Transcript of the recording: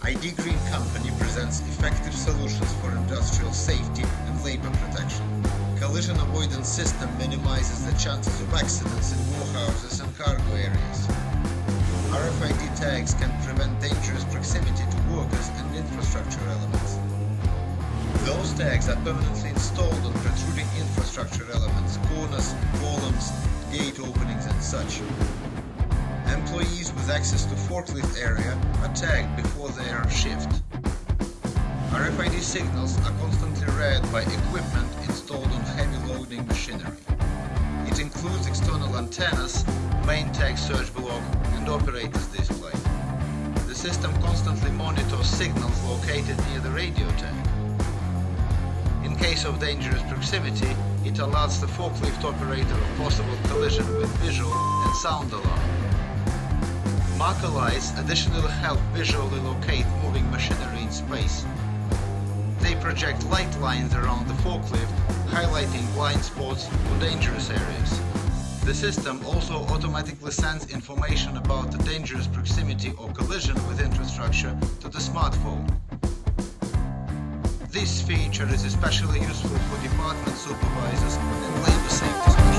ID Green Company presents effective solutions for industrial safety and labor protection. Collision avoidance system minimizes the chances of accidents in warehouses and cargo areas. RFID tags can prevent dangerous proximity to workers and infrastructure elements. Those tags are permanently installed on protruding infrastructure elements, corners, columns, gate openings and such. Employees with access to forklift area are tagged before their shift. RFID signals are constantly read by equipment installed on heavy loading machinery. It includes external antennas, main tag search block and operator's display. The system constantly monitors signals located near the radio tag. In case of dangerous proximity, it alerts the forklift operator of possible collision with visual and sound alarm. Marker lights additionally help visually locate moving machinery in space. They project light lines around the forklift, highlighting blind spots or dangerous areas. The system also automatically sends information about the dangerous proximity or collision with infrastructure to the smartphone. This feature is especially useful for department supervisors and labor safety specialists.